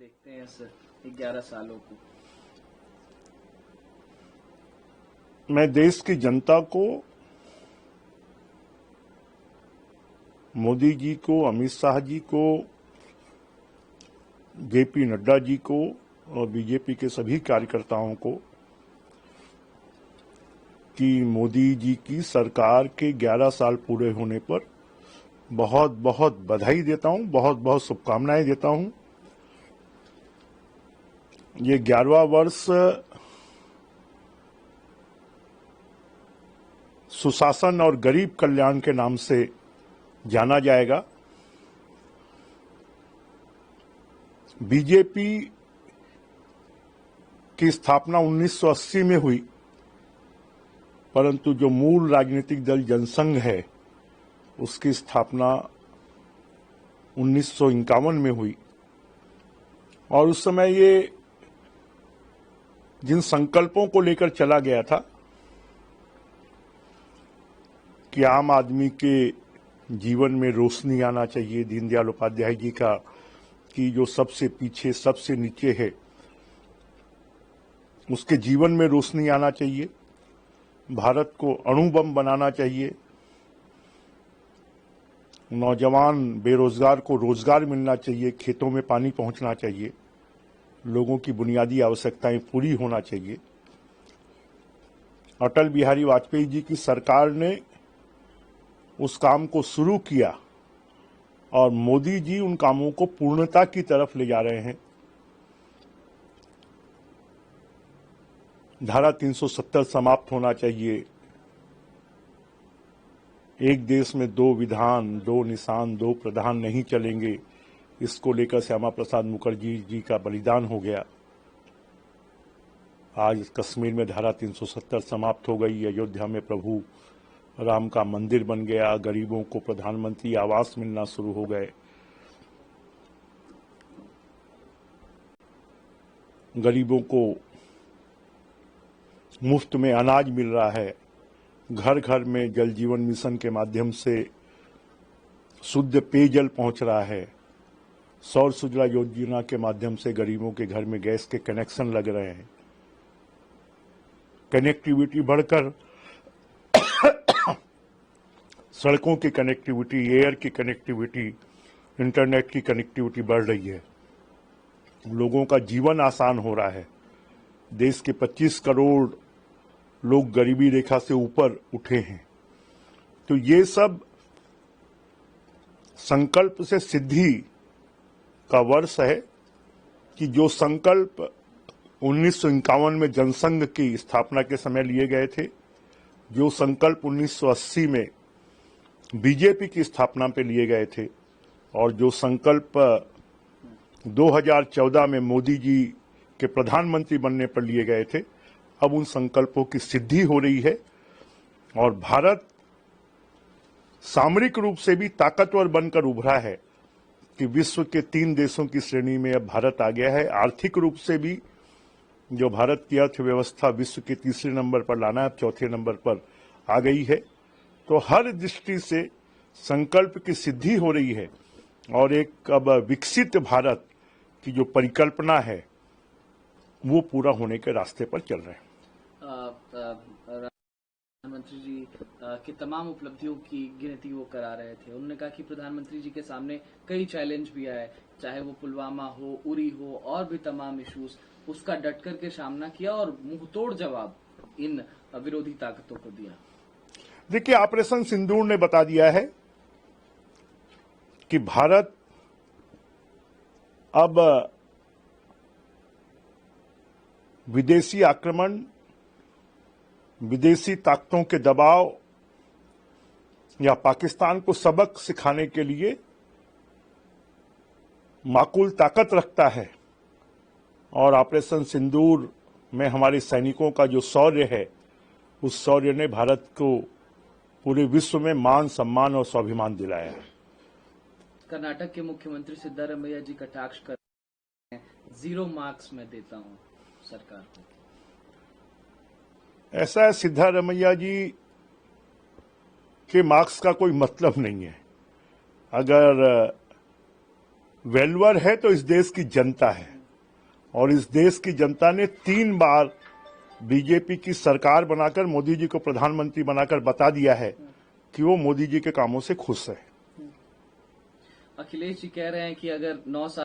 देखते हैं इस 11 सालों को। मैं देश की जनता को, मोदी जी को, अमित शाह जी को, जेपी नड्डा जी को और बीजेपी के सभी कार्यकर्ताओं को कि मोदी जी की सरकार के 11 साल पूरे होने पर बहुत बहुत बधाई देता हूं, बहुत बहुत शुभकामनाएं देता हूं। ये 11वां वर्ष सुशासन और गरीब कल्याण के नाम से जाना जाएगा। बीजेपी की स्थापना 1980 में हुई, परंतु जो मूल राजनीतिक दल जनसंघ है उसकी स्थापना 1951 में हुई और उस समय ये जिन संकल्पों को लेकर चला गया था कि आम आदमी के जीवन में रोशनी आना चाहिए, दीनदयाल उपाध्याय जी का कि जो सबसे पीछे सबसे नीचे है उसके जीवन में रोशनी आना चाहिए, भारत को अणु बम बनाना चाहिए, नौजवान बेरोजगार को रोजगार मिलना चाहिए, खेतों में पानी पहुंचना चाहिए, लोगों की बुनियादी आवश्यकताएं पूरी होना चाहिए। अटल बिहारी वाजपेयी जी की सरकार ने उस काम को शुरू किया और मोदी जी उन कामों को पूर्णता की तरफ ले जा रहे हैं। धारा 370 समाप्त होना चाहिए। एक देश में दो विधान, दो निशान, दो प्रधान नहीं चलेंगे, इसको लेकर श्यामा प्रसाद मुखर्जी जी का बलिदान हो गया। आज कश्मीर में धारा 370 समाप्त हो गई। अयोध्या में प्रभु राम का मंदिर बन गया। गरीबों को प्रधानमंत्री आवास मिलना शुरू हो गए। गरीबों को मुफ्त में अनाज मिल रहा है। घर घर में जल जीवन मिशन के माध्यम से शुद्ध पेयजल पहुंच रहा है। सौर सुजला योजना के माध्यम से गरीबों के घर में गैस के कनेक्शन लग रहे हैं। कनेक्टिविटी बढ़कर सड़कों की कनेक्टिविटी, एयर की कनेक्टिविटी, इंटरनेट की कनेक्टिविटी बढ़ रही है। लोगों का जीवन आसान हो रहा है। देश के 25 करोड़ लोग गरीबी रेखा से ऊपर उठे हैं। तो ये सब संकल्प से सिद्धि का वर्ष है कि जो संकल्प 1951 में जनसंघ की स्थापना के समय लिए गए थे, जो संकल्प 1980 में बीजेपी की स्थापना पे लिए गए थे और जो संकल्प 2014 में मोदी जी के प्रधानमंत्री बनने पर लिए गए थे, अब उन संकल्पों की सिद्धि हो रही है और भारत सामरिक रूप से भी ताकतवर बनकर उभरा है कि विश्व के 3 देशों की श्रेणी में अब भारत आ गया है। आर्थिक रूप से भी जो भारत की अर्थव्यवस्था विश्व के तीसरे नंबर पर लाना है, अब चौथे नंबर पर आ गई है। तो हर दृष्टि से संकल्प की सिद्धि हो रही है और एक अब विकसित भारत की जो परिकल्पना है वो पूरा होने के रास्ते पर चल रहे हैं। प्रधानमंत्री जी की तमाम उपलब्धियों की गिनती वो करा रहे थे। उन्होंने कहा कि प्रधानमंत्री जी के सामने कई चैलेंज भी आए, चाहे वो पुलवामा हो, उरी हो और भी तमाम इश्यूज, उसका डट कर के सामना किया और मुंहतोड़ जवाब इन विरोधी ताकतों को दिया। देखिए, ऑपरेशन सिंदूर ने बता दिया है कि भारत अब विदेशी आक्रमण, विदेशी ताकतों के दबाव या पाकिस्तान को सबक सिखाने के लिए माकूल ताकत रखता है और ऑपरेशन सिंदूर में हमारे सैनिकों का जो शौर्य है, उस शौर्य ने भारत को पूरे विश्व में मान, सम्मान और स्वाभिमान दिलाया है। कर्नाटक के मुख्यमंत्री सिद्धारमैया जी कटाक्ष कर रहे हैं, 0 मार्क्स मैं देता हूं सरकार को। ऐसा है, सिद्धारमैया जी के मार्क्स का कोई मतलब नहीं है। अगर वेलवर है तो इस देश की जनता है, और इस देश की जनता ने 3 बार बीजेपी की सरकार बनाकर मोदी जी को प्रधानमंत्री बनाकर बता दिया है कि वो मोदी जी के कामों से खुश है। अखिलेश जी कह रहे हैं कि अगर 9 साल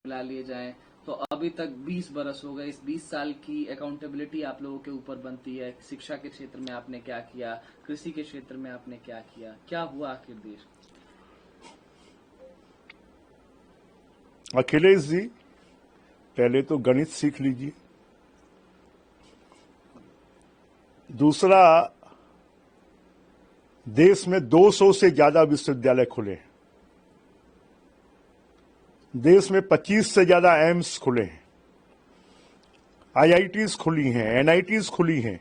मिला लिए जाएं तो अभी तक 20 बरस हो गए। इस 20 साल की अकाउंटेबिलिटी आप लोगों के ऊपर बनती है। शिक्षा के क्षेत्र में आपने क्या किया, कृषि के क्षेत्र में आपने क्या किया, क्या हुआ आखिर देश? अखिलेश जी, पहले तो गणित सीख लीजिए। दूसरा, देश में 200 से ज्यादा विश्वविद्यालय खुले हैं। देश में 25 से ज्यादा एम्स खुले हैं, आईआईटीज खुली हैं, एनआईटीज खुली हैं,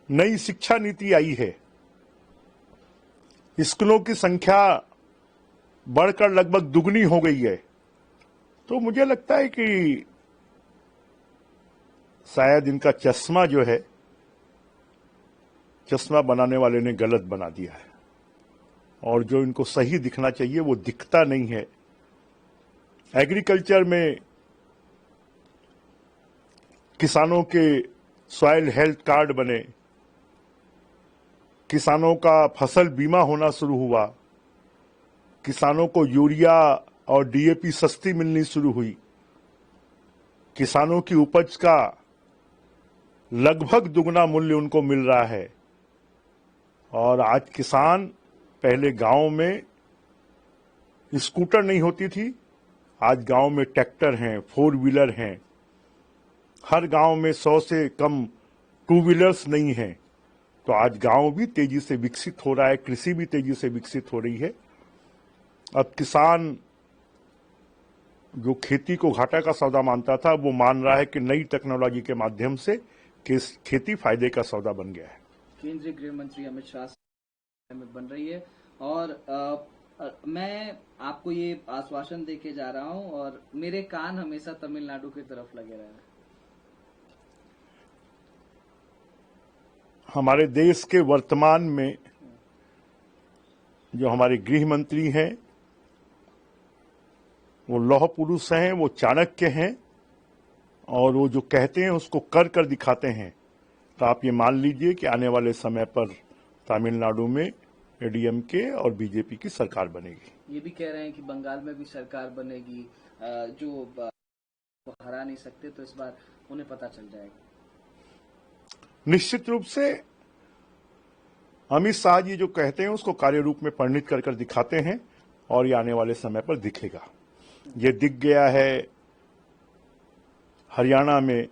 नई शिक्षा नीति आई है, स्कूलों की संख्या बढ़कर लगभग दुगनी हो गई है। तो मुझे लगता है कि शायद इनका चश्मा जो है, चश्मा बनाने वाले ने गलत बना दिया है, और जो इनको सही दिखना चाहिए वो दिखता नहीं है। एग्रीकल्चर में किसानों के सॉइल हेल्थ कार्ड बने, किसानों का फसल बीमा होना शुरू हुआ, किसानों को यूरिया और डीएपी सस्ती मिलनी शुरू हुई, किसानों की उपज का लगभग दुगना मूल्य उनको मिल रहा है। और आज किसान, पहले गांव में स्कूटर नहीं होती थी, आज गांव में ट्रैक्टर हैं, 4 व्हीलर हैं, हर गांव में 100 से कम 2 व्हीलर्स नहीं हैं। तो आज गांव भी तेजी से विकसित हो रहा है, कृषि भी तेजी से विकसित हो रही है। अब किसान जो खेती को घाटा का सौदा मानता था, वो मान रहा है कि नई टेक्नोलॉजी के माध्यम से खेती फायदे का सौदा बन गया है। केंद्रीय गृह मंत्री अमित शाह में बन रही है, और मैं आपको ये आश्वासन देके जा रहा हूं, और मेरे कान हमेशा तमिलनाडु की तरफ लगे रहे हैं। हमारे देश के वर्तमान में जो हमारे गृह मंत्री हैं, वो लौह पुरुष हैं, वो चाणक्य हैं, और वो जो कहते हैं उसको कर कर दिखाते हैं। तो आप ये मान लीजिए कि आने वाले समय पर तमिलनाडु में एडीएमके और बीजेपी की सरकार बनेगी। ये भी कह रहे हैं कि बंगाल में भी सरकार बनेगी, जो वो हरा नहीं सकते, तो इस बार उन्हें पता चल जाएगा। निश्चित रूप से अमित शाह जी जो कहते हैं उसको कार्य रूप में परिणित कर कर दिखाते हैं, और ये आने वाले समय पर दिखेगा। ये दिख गया है हरियाणा में,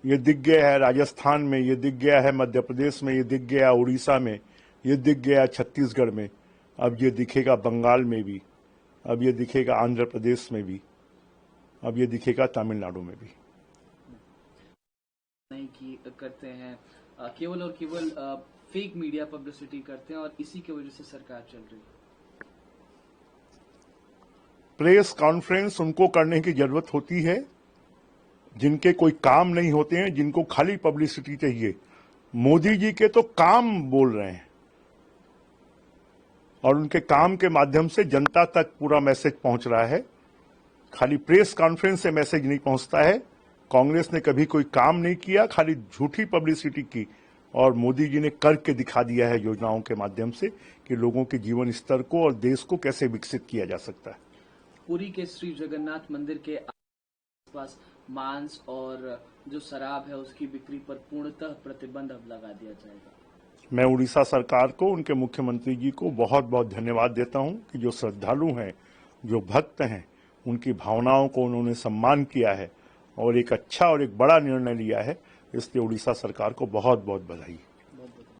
ये दिख गया है राजस्थान में, ये दिख गया है मध्य प्रदेश में, ये दिख गया उड़ीसा में, ये दिख गया छत्तीसगढ़ में, अब ये दिखेगा बंगाल में भी, अब ये दिखेगा आंध्र प्रदेश में भी, अब ये दिखेगा तमिलनाडु में भी। नहीं कि करते हैं, केवल और केवल फेक मीडिया पब्लिसिटी करते हैं, और इसी की वजह से सरकार चल रही है। प्रेस कॉन्फ्रेंस उनको करने की जरूरत होती है जिनके कोई काम नहीं होते हैं, जिनको खाली पब्लिसिटी चाहिए। मोदी जी के तो काम बोल रहे हैं, और उनके काम के माध्यम से जनता तक पूरा मैसेज पहुंच रहा है। खाली प्रेस कॉन्फ्रेंस से मैसेज नहीं पहुंचता है। कांग्रेस ने कभी कोई काम नहीं किया, खाली झूठी पब्लिसिटी की, और मोदी जी ने करके दिखा दिया है योजनाओं के माध्यम से कि लोगों के जीवन स्तर को और देश को कैसे विकसित किया जा सकता है। पुरी के श्री जगन्नाथ मंदिर के आसपास मांस और जो शराब है उसकी बिक्री पर पूर्णतः प्रतिबंध अब लगा दिया जाएगा। मैं उड़ीसा सरकार को, उनके मुख्यमंत्री जी को बहुत बहुत धन्यवाद देता हूं कि जो श्रद्धालु हैं, जो भक्त हैं, उनकी भावनाओं को उन्होंने सम्मान किया है और एक अच्छा और एक बड़ा निर्णय लिया है। इसलिए उड़ीसा सरकार को बहुत बहुत बधाई।